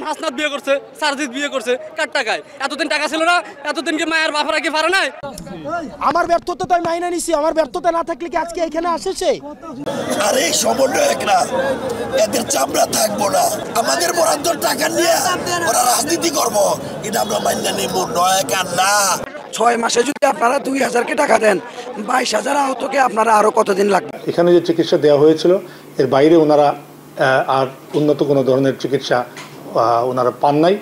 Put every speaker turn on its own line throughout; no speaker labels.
হাসনাত বিয়ে করছে, সারজিৎ বিয়ে করছে, কার টাকায়? এতদিন টাকা ছিল না? এতদিন কি মায়ের বাপরা কি পারে নাই?
আমার ব্যর্থতা তাই মাইনা নিছি। আমার ব্যর্থতা না থাকলে কি আজকে এখানে আসেছে?
আরে সমন্বয়করা, এদের চামড়া থাকবো না। আমাদের বরাদ্দ টাকা নিয়ে ওরা রাজনীতি করবো, এটা আমরা মাইনা নেব নয় না।
6 মাসে যদি আপনারা 2000কে টাকা দেন, 22,000 আহতকে আপনারা আরো কতদিন লাগবে?
এখানে যে চিকিৎসা দেওয়া হয়েছিল এর বাইরে ওনারা আর উন্নত কোনো ধরনের চিকিৎসা ওনারা পান নাই।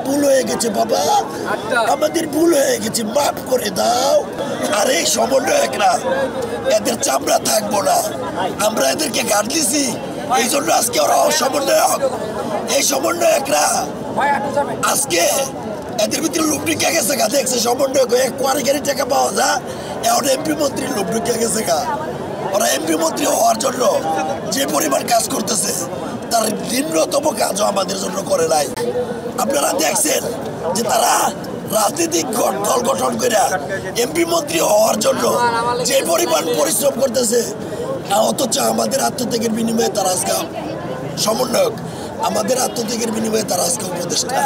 ভুল হয়ে গেছে বাবা, আমাদের ভুল হয়ে গেছে, মাফ করে দাও। আরে সমন্বয়করা, এদের চামড়া থাকবো না। আমরা এদেরকে গাড় দিছি, এই জন্য আজকে ওরা অসমন্বয়ক। এই সমন্বয়করা আজকে এদের ভিতরে লোক ঢুকে গেছে গা, দেখছে সমন্বয়ক এক কোয়ারিগারি টাকা পাওয়া যায়, এখন এমপি মন্ত্রীর লোক ঢুকে গেছে গা। ওরা এমপি মন্ত্রী হওয়ার জন্য যে পরিমাণ কাজ করতেছে তার নিম্নতম কাজও আমাদের জন্য করে নাই। আপনারা দেখছেন যে তারা রাজনৈতিক দল গঠন করে এমপি মন্ত্রী হওয়ার জন্য যে পরিমাণ পরিশ্রম করতেছে, অথচ আমাদের আত্মত্যাগের বিনিময়ে তারা আজকে সমন্বয়ক, আমাদের আত্মত্যাগের বিনিময়ে তারা আজকে উপদেষ্টা।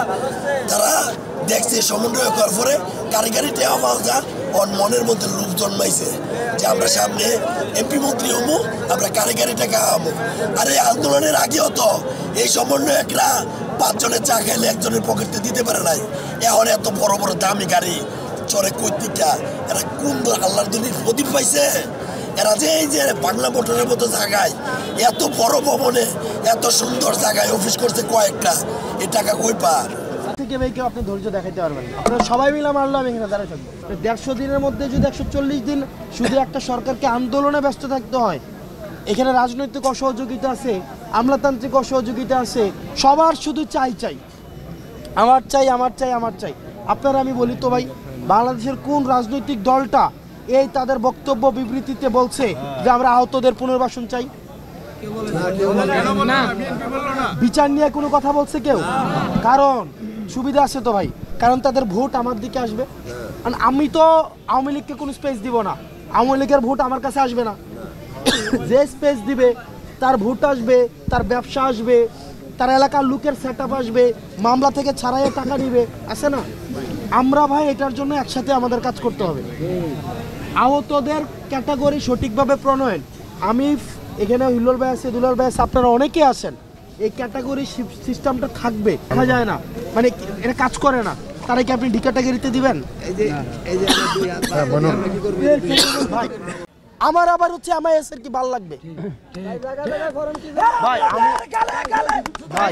তারা দেখছে সমন্বয় করার পরে কারিগরি টেয়া পাওয়া যায়, ওর মনের মধ্যে লোভ জন্মাইছে যে আমরা সামনে এমপি মন্ত্রী হবো, আমরা কারিগরি টাকা হবো। আর এই আন্দোলনের আগেও তো এই সমন্বয়করা 5 জনের চা খাইলে 1 জনের পকেটে দিতে পারে নাই। এখন এত বড় বড় দামি গাড়ি চড়ে কৈতিকা, এরা কোন আল্লাহর দুনির প্রদীপ পাইছে? এরা যে এই যে বাংলা মোটরের মতো জায়গায় এত বড় ভবনে এত সুন্দর জায়গায় অফিস করছে কয়েকটা, এই টাকা কই পার?
থেকে ভাই কেউ আপনি ধৈর্য দেখাইতে পারবেন না। আপনারা সবাই মিলে মারলাম এখানে দাঁড়ায় থাকবো। 150 দিনের মধ্যে যদি 140 দিন শুধু একটা সরকারকে আন্দোলনে ব্যস্ত থাকতে হয়, এখানে রাজনৈতিক অসহযোগিতা আছে, আমলাতান্ত্রিক অসহযোগিতা আছে, সবার শুধু চাই চাই, আমার চাই, আমার চাই, আমার চাই। আপনারা আমি বলি তো ভাই, বাংলাদেশের কোন রাজনৈতিক দলটা এই তাদের বক্তব্য বিবৃতিতে বলছে যে আমরা আহতদের পুনর্বাসন চাই? বিচার নিয়ে কোনো কথা বলছে কেউ? কারণ সুবিধা আছে তো ভাই, কারণ তাদের ভোট আমার দিকে আসবে। আমি তো আওয়ামী লীগকে কোনো স্পেস দিব না, আওয়ামী লীগের ভোট আমার কাছে আসবে না। যে স্পেস দিবে তার ভোট আসবে, তার ব্যবসা আসবে, তার এলাকার লোকের সেট আপ আসবে, মামলা থেকে ছাড়াইয়ে টাকা নিবে, আছে না? আমরা ভাই এটার জন্য একসাথে আমাদের কাজ করতে হবে। আহতদের ক্যাটাগরি সঠিকভাবে প্রণয়ন, আমি এখানে হিল্লোল ভাই আছে, দুলাল ভাই আছে, আপনারা অনেকে আছেন, এই ক্যাটাগরি সিস্টেমটা থাকবে, দেখা যায় না, মানে এটা কাজ করে না। তারা কি আপনি ডি ক্যাটাগরিতে দিবেন? ভাই আমার আবার হচ্ছে আমার এসের কি ভালো লাগবে ভাই?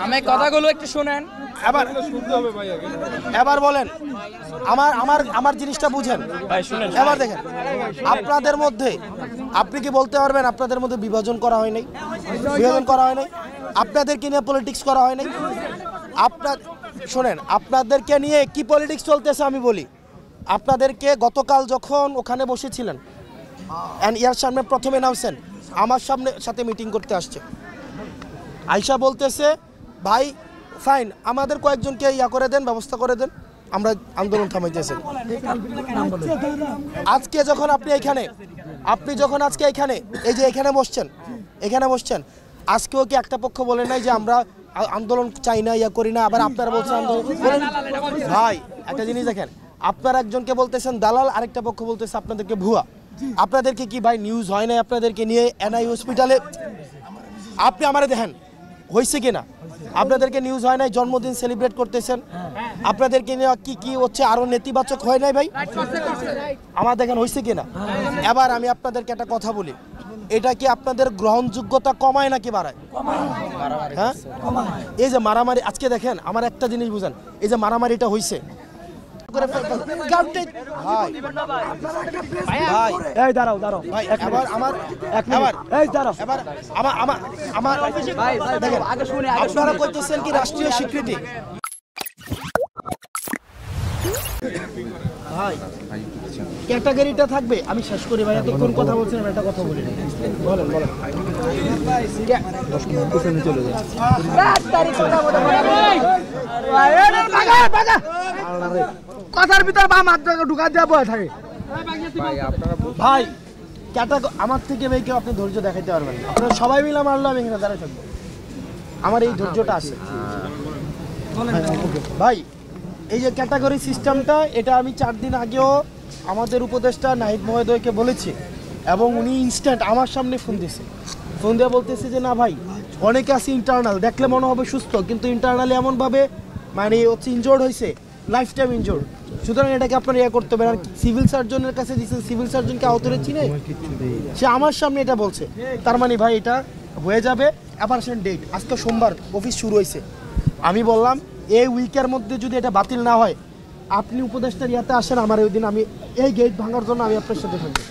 আমি কথাগুলো একটু শুনেন।
এবার বলেন, আমার জিনিসটা বুঝেন। এবার দেখেন, আপনাদের মধ্যে আপনি কি বলতে পারবেন আপনাদের মধ্যে বিভাজন করা হয় নাই? বিভাজন করা হয় নাই, আপনাদেরকে নিয়ে পলিটিক্স করা হয় নাই। আপনার শোনেন, আপনাদেরকে নিয়ে কি পলিটিক্স চলতেছে আমি বলি। আপনাদেরকে গতকাল যখন ওখানে বসেছিলেন, ইয়ার সামনে প্রথমে নামছেন, আমার সাথে মিটিং করতে আসছে, আয়শা বলতেছে ভাই ফাইন, আমাদের কয়েকজনকে করে দেন, ব্যবস্থা করে দেন, আমরা আন্দোলন থামাইতেছি। আজকে যখন আপনি যখন আজকে এখানে এই যে এখানে বসছেন, আজকেও কি একটা পক্ষ বলে নাই যে আমরা আন্দোলন চাই না, করি না, আবার আপনারা বলছেন আন্দোলন বলেন? ভাই একটা জিনিস দেখেন, আপনারা একজনকে বলতেছেন দালাল, আরেকটা পক্ষ বলতেছে আপনাদেরকে ভুয়া। আপনাদেরকে কি ভাই নিউজ হয় না আপনাদেরকে নিয়ে এনআই হসপিটালে? আপনি আমারে দেখেন হয়েছে কিনা, আপনাদেরকে নিউজ হয় নাই, জন্মদিন সেলিব্রেট করতেছেন, আপনাদেরকে নিয়ে কি হচ্ছে আরো নেতিবাচক হয় নাই ভাই? আমার দেখেন হয়েছে কিনা। এবার আমি আপনাদেরকে একটা কথা বলি, এটা কি আপনাদের গ্রহণযোগ্যতা কমায় নাকি বাড়ায়? হ্যাঁ, এই যে মারামারি আজকে দেখেন, আমার একটা জিনিস বুঝেন, এই যে মারামারিটা হয়েছে, আপনারা কইতেছেন কি রাষ্ট্রীয় স্বীকৃতি? ভাই ক্যাটাগরিটা থাকবে। আমি শেষ করি ভাই, এতক্ষণ কথা বলছিলাম, একটা কথা বলি। বলেন কথার ভিতর বা মাত্র ঢুকা দেওয়া বয়ে থাকে ভাই। আমার থেকে ভাই কেউ আপনি ধৈর্য দেখাইতে পারবেন না। আপনারা সবাই মিলে মারলো আমি এখানে দাঁড়ায় থাকবো, আমার এই ধৈর্যটা আছে ভাই। এই যে ক্যাটাগরি সিস্টেমটা, এটা আমি 4 দিন আগেও আমাদের উপদেষ্টা নাহিদ মহোদয়কে বলেছি, এবং উনি ইনস্ট্যান্ট আমার সামনে ফোন দিয়েছে, ফোন দিয়ে বলতেছে যে না ভাই অনেকে আছে ইন্টারনাল, দেখলে মনে হবে সুস্থ, কিন্তু ইন্টারনালি এমনভাবে মানে হচ্ছে ইনজোর্ড হয়েছে, লাইফ টাইম ইনজোর্ড, সুতরাং এটাকে আপনারা ইয়ে করতে পারেন। সিভিল সার্জনের কাছে দিচ্ছেন, সিভিল সার্জনকে আহতরে চিনে, সে আমার সামনে এটা বলছে। তার মানে ভাই এটা হয়ে যাবে অপারেশন ডেট, আজকে সোমবার অফিস শুরু হয়েছে। আমি বললাম এই উইকের মধ্যে যদি এটা বাতিল না হয়, আপনি উপদেষ্টার ইয়াতে আসেন, আমার ওই দিন আমি এই গেট ভাঙার জন্য আমি আপনার সাথে থাকবো।